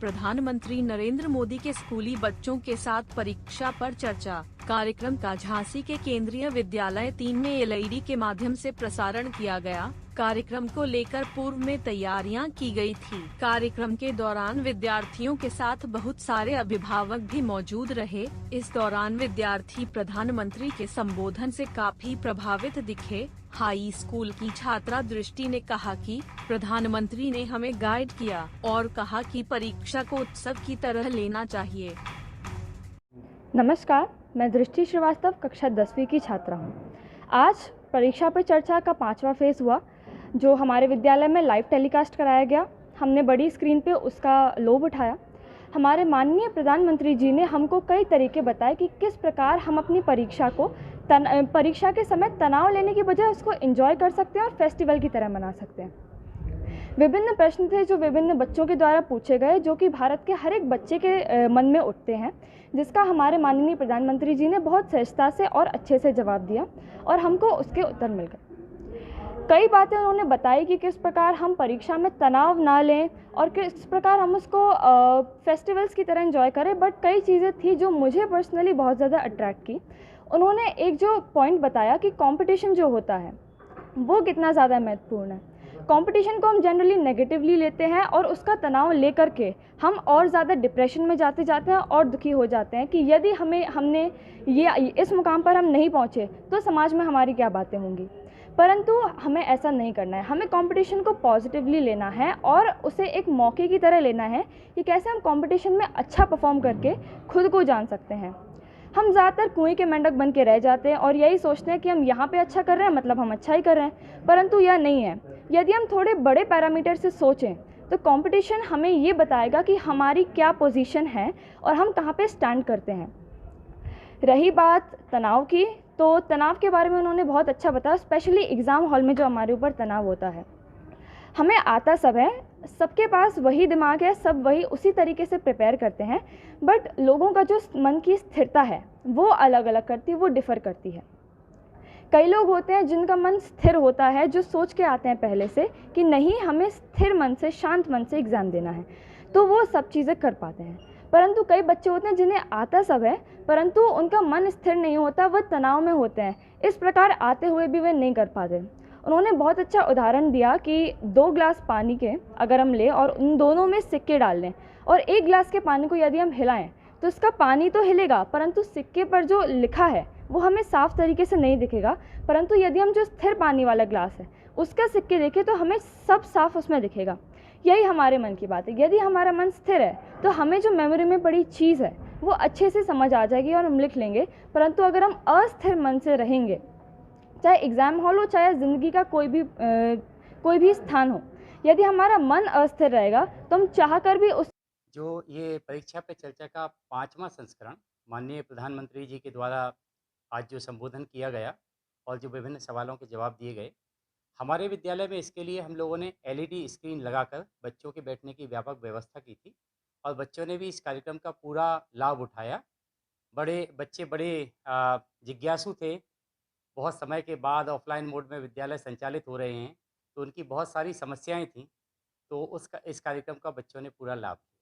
प्रधानमंत्री नरेंद्र मोदी के स्कूली बच्चों के साथ परीक्षा पर चर्चा। कार्यक्रम का झांसी के केंद्रीय विद्यालय 3 में एलईडी के माध्यम से प्रसारण किया गया। कार्यक्रम को लेकर पूर्व में तैयारियां की गई थी। कार्यक्रम के दौरान विद्यार्थियों के साथ बहुत सारे अभिभावक भी मौजूद रहे। इस दौरान विद्यार्थी प्रधानमंत्री के संबोधन से काफी प्रभावित दिखे। हाई स्कूल की छात्रा दृष्टि ने कहा कि प्रधानमंत्री ने हमें गाइड किया और कहा कि परीक्षा को उत्सव की तरह लेना चाहिए। नमस्कार, मैं दृष्टि श्रीवास्तव कक्षा 10वीं की छात्रा हूँ। आज परीक्षा पर चर्चा का 5वां फेज़ हुआ, जो हमारे विद्यालय में लाइव टेलीकास्ट कराया गया। हमने बड़ी स्क्रीन पे उसका लोभ उठाया। हमारे माननीय प्रधानमंत्री जी ने हमको कई तरीके बताए कि किस प्रकार हम अपनी परीक्षा को परीक्षा के समय तनाव लेने की बजाय उसको एंजॉय कर सकते हैं और फेस्टिवल की तरह मना सकते हैं। विभिन्न प्रश्न थे जो विभिन्न बच्चों के द्वारा पूछे गए, जो कि भारत के हर एक बच्चे के मन में उठते हैं, जिसका हमारे माननीय प्रधानमंत्री जी ने बहुत सहजता से और अच्छे से जवाब दिया और हमको उसके उत्तर मिल गए। कई बातें उन्होंने बताई कि किस प्रकार हम परीक्षा में तनाव ना लें और किस प्रकार हम उसको फेस्टिवल्स की तरह एंजॉय करें। बट कई चीज़ें थी जो मुझे पर्सनली बहुत ज़्यादा अट्रैक्ट की। उन्होंने एक जो पॉइंट बताया कि कंपटीशन जो होता है वो कितना ज़्यादा महत्वपूर्ण है। कंपटीशन को हम जनरली नेगेटिवली लेते हैं और उसका तनाव लेकर के हम और ज़्यादा डिप्रेशन में जाते हैं और दुखी हो जाते हैं कि यदि हमने इस मुकाम पर हम नहीं पहुँचे तो समाज में हमारी क्या बातें होंगी। परंतु हमें ऐसा नहीं करना है। हमें कंपटीशन को पॉजिटिवली लेना है और उसे एक मौके की तरह लेना है कि कैसे हम कंपटीशन में अच्छा परफॉर्म करके खुद को जान सकते हैं। हम ज़्यादातर कुएं के मेंढक बन के रह जाते हैं और यही सोचते हैं कि हम यहाँ पे अच्छा कर रहे हैं, मतलब हम अच्छा ही कर रहे हैं, परंतु यह नहीं है। यदि हम थोड़े बड़े पैरामीटर से सोचें तो कंपटीशन हमें ये बताएगा कि हमारी क्या पोजीशन है और हम कहाँ पे स्टैंड करते हैं। रही बात तनाव की, तो तनाव के बारे में उन्होंने बहुत अच्छा बताया, स्पेशली एग्ज़ाम हॉल में जो हमारे ऊपर तनाव होता है। हमें आता सब है, सबके पास वही दिमाग है, सब वही उसी तरीके से प्रिपेयर करते हैं, बट लोगों का जो मन की स्थिरता है वो अलग अलग करती है, वो डिफ़र करती है। कई लोग होते हैं जिनका मन स्थिर होता है, जो सोच के आते हैं पहले से कि नहीं, हमें स्थिर मन से, शांत मन से एग्ज़ाम देना है, तो वो सब चीज़ें कर पाते हैं। परंतु कई बच्चे होते हैं जिन्हें आता सब है परंतु उनका मन स्थिर नहीं होता, वह तनाव में होते हैं। इस प्रकार आते हुए भी वे नहीं कर पाते। उन्होंने बहुत अच्छा उदाहरण दिया कि 2 ग्लास पानी के अगर हम लें और उन दोनों में सिक्के डाल लें और 1 ग्लास के पानी को यदि हम हिलाएं तो उसका पानी तो हिलेगा, परंतु सिक्के पर जो लिखा है वो हमें साफ तरीके से नहीं दिखेगा। परंतु यदि हम जो स्थिर पानी वाला ग्लास है उसका सिक्के देखें तो हमें सब साफ उसमें दिखेगा। यही हमारे मन की बात है। यदि हमारा मन स्थिर है तो हमें जो मेमोरी में पड़ी चीज़ है वो अच्छे से समझ आ जाएगी और हम लिख लेंगे। परंतु अगर हम अस्थिर मन से रहेंगे, चाहे एग्ज़ाम हॉल हो, चाहे ज़िंदगी का कोई भी स्थान हो, यदि हमारा मन अस्थिर रहेगा तो हम चाह कर भी उस जो ये परीक्षा पे चर्चा का 5वां संस्करण माननीय प्रधानमंत्री जी के द्वारा आज जो संबोधन किया गया और जो विभिन्न सवालों के जवाब दिए गए, हमारे विद्यालय में इसके लिए हम लोगों ने एलईडी स्क्रीन लगाकर बच्चों के बैठने की व्यापक व्यवस्था की थी और बच्चों ने भी इस कार्यक्रम का पूरा लाभ उठाया। बच्चे बड़े जिज्ञासु थे। बहुत समय के बाद ऑफलाइन मोड में विद्यालय संचालित हो रहे हैं, तो उनकी बहुत सारी समस्याएं थीं, तो इस कार्यक्रम का बच्चों ने पूरा लाभ लिया।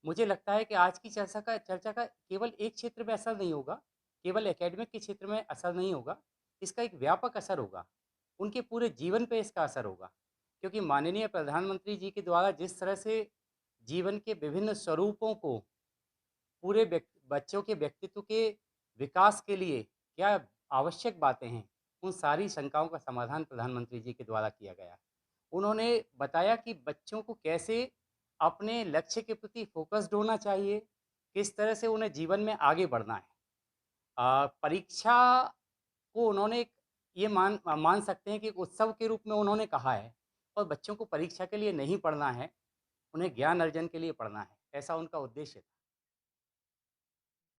मुझे लगता है कि आज की चर्चा का केवल एक क्षेत्र में असर नहीं होगा, केवल एकेडमिक के क्षेत्र में असर नहीं होगा, इसका एक व्यापक असर होगा, उनके पूरे जीवन पे इसका असर होगा। क्योंकि माननीय प्रधानमंत्री जी के द्वारा जिस तरह से जीवन के विभिन्न स्वरूपों को पूरे बच्चों के व्यक्तित्व के विकास के लिए क्या आवश्यक बातें हैं, उन सारी शंकाओं का समाधान प्रधानमंत्री जी के द्वारा किया गया। उन्होंने बताया कि बच्चों को कैसे अपने लक्ष्य के प्रति फोकस्ड होना चाहिए, किस तरह से उन्हें जीवन में आगे बढ़ना है। परीक्षा को उन्होंने ये मान सकते हैं कि एक उत्सव के रूप में उन्होंने कहा है और बच्चों को परीक्षा के लिए नहीं पढ़ना है, उन्हें ज्ञान अर्जन के लिए पढ़ना है, ऐसा उनका उद्देश्य था।